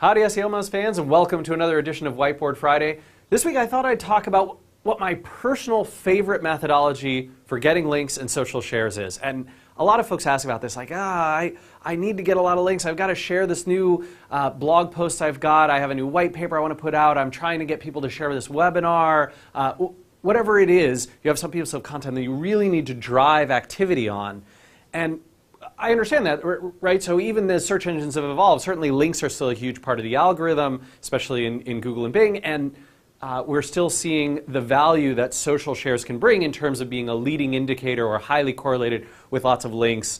Howdy SEOmoz fans, and welcome to another edition of Whiteboard Friday. This week I thought I'd talk about what my personal favorite methodology for getting links and social shares is. And a lot of folks ask about this, like, I need to get a lot of links. I've got to share this new blog post I've got. I have a new white paper I want to put out. I'm trying to get people to share this webinar. Whatever it is, you have some pieces of content that you really need to drive activity on. And I understand that, right? So even as search engines have evolved, certainly links are still a huge part of the algorithm, especially in Google and Bing, and we're still seeing the value that social shares can bring in terms of being a leading indicator or highly correlated with lots of links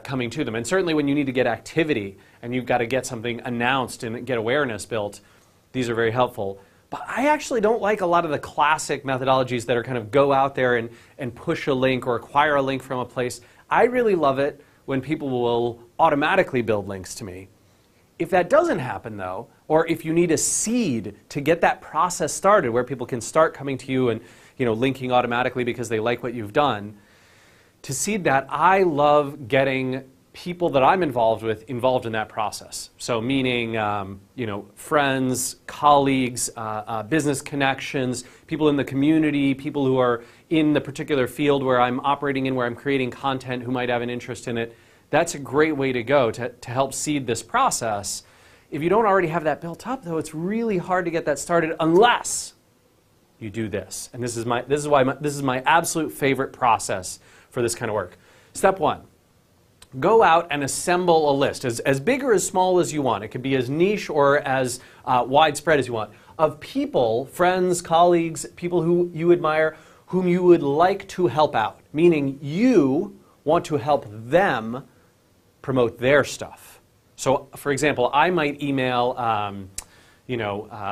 coming to them. And certainly when you need to get activity and you've got to get something announced and get awareness built, these are very helpful. But I actually don't like a lot of the classic methodologies that are kind of go out there and push a link or acquire a link from a place. I really love it when people will automatically build links to me. If that doesn't happen though, or if you need a seed to get that process started where people can start coming to you and linking automatically because they like what you've done, to seed that, I love getting people that I'm involved with involved in that process. So meaning friends, colleagues, business connections, people in the community, people who are in the particular field where I'm operating in, where I'm creating content, who might have an interest in it. That's a great way to go to help seed this process. If you don't already have that built up, though, it's really hard to get that started unless you do this. And this is my absolute favorite process for this kind of work. Step one. Go out and assemble a list, as big or as small as you want. It could be as niche or as widespread as you want, of people, friends, colleagues, people who you admire, whom you would like to help out, meaning you want to help them promote their stuff. So, for example, I might email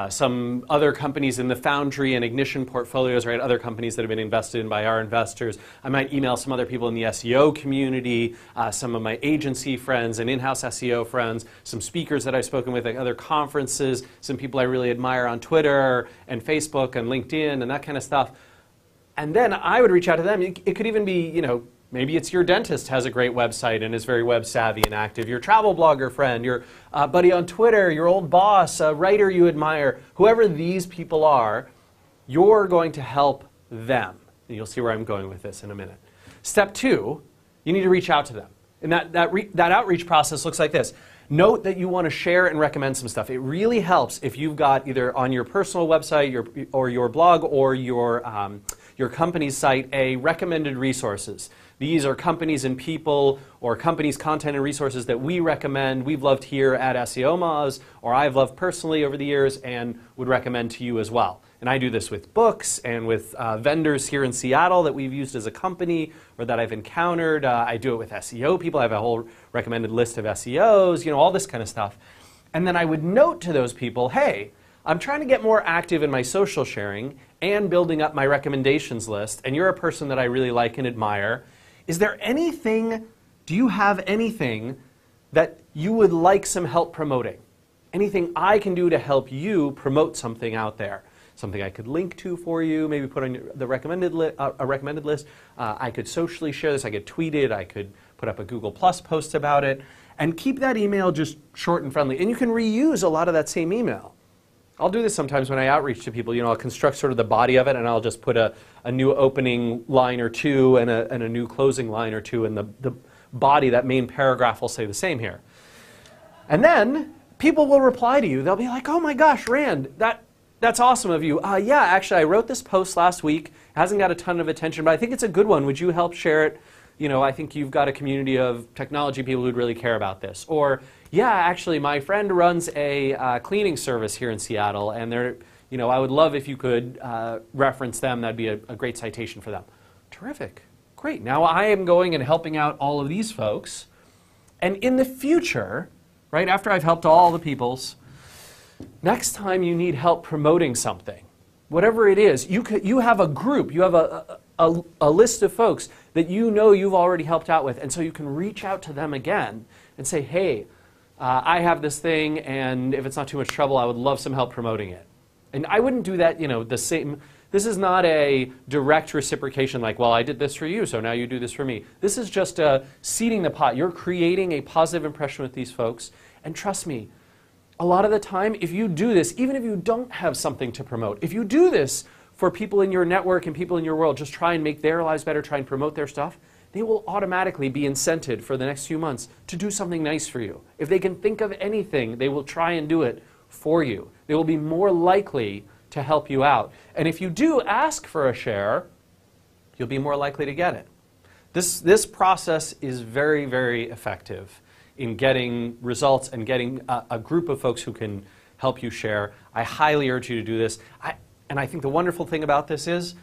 some other companies in the Foundry and Ignition portfolios, right? Other companies that have been invested in by our investors. I might email some other people in the SEO community, some of my agency friends and in-house SEO friends, some speakers that I've spoken with at other conferences, some people I really admire on Twitter and Facebook and LinkedIn and that kind of stuff. And then I would reach out to them. It could even be, maybe it's your dentist has a great website and is very web savvy and active, your travel blogger friend, your buddy on Twitter, your old boss, a writer you admire, whoever these people are, you're going to help them. And you'll see where I'm going with this in a minute. Step two, you need to reach out to them. And that outreach process looks like this. Note that you want to share and recommend some stuff. It really helps if you've got either on your personal website or your blog or your company's site a recommended resources. These are companies and people or companies' content and resources that we recommend, we've loved here at SEOmoz, or I've loved personally over the years and would recommend to you as well. And I do this with books and with vendors here in Seattle that we've used as a company or that I've encountered. I do it with SEO people. I have a whole recommended list of SEOs, all this kind of stuff. And then I would note to those people, hey, I'm trying to get more active in my social sharing and building up my recommendations list, and you're a person that I really like and admire. Do you have anything that you would like some help promoting? Anything I can do to help you promote something out there? Something I could link to for you, maybe put on the recommended list. I could socially share this, I could tweet it, I could put up a Google Plus post about it, and keep that email just short and friendly. And you can reuse a lot of that same email. I'll do this sometimes when I outreach to people. I'll construct sort of the body of it, and I'll just put a new opening line or two and a new closing line or two, and the body, that main paragraph, will say the same here. And then people will reply to you. They'll be like, oh my gosh, Rand, that's awesome of you. Yeah, actually, I wrote this post last week. It hasn't got a ton of attention, but I think it's a good one. Would you help share it? I think you've got a community of technology people who'd really care about this. Or, yeah, actually, my friend runs a cleaning service here in Seattle, and I would love if you could reference them. That'd be a great citation for them. Terrific. Great. Now I am going and helping out all of these folks. And in the future, right after I've helped all the peoples, next time you need help promoting something, whatever it is, you have a group, you have a list of folks that you've already helped out with, and so you can reach out to them again and say, hey, I have this thing, and if it's not too much trouble, I would love some help promoting it. And I wouldn't do that, the same. This is not a direct reciprocation like, well, I did this for you, so now you do this for me. This is just seeding the pot. You're creating a positive impression with these folks, and trust me, a lot of the time, if you do this, even if you don't have something to promote, if you do this for people in your network and people in your world, just try and make their lives better, try and promote their stuff, they will automatically be incented for the next few months to do something nice for you. If they can think of anything, they will try and do it for you. They will be more likely to help you out. And if you do ask for a share, you'll be more likely to get it. This process is very, very effective in getting results and getting a group of folks who can help you share. I highly urge you to do this. And I think the wonderful thing about this is,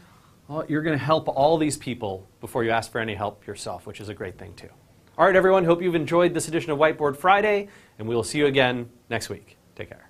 well, you're going to help all these people before you ask for any help yourself, which is a great thing too. All right, everyone, hope you've enjoyed this edition of Whiteboard Friday, and we will see you again next week. Take care.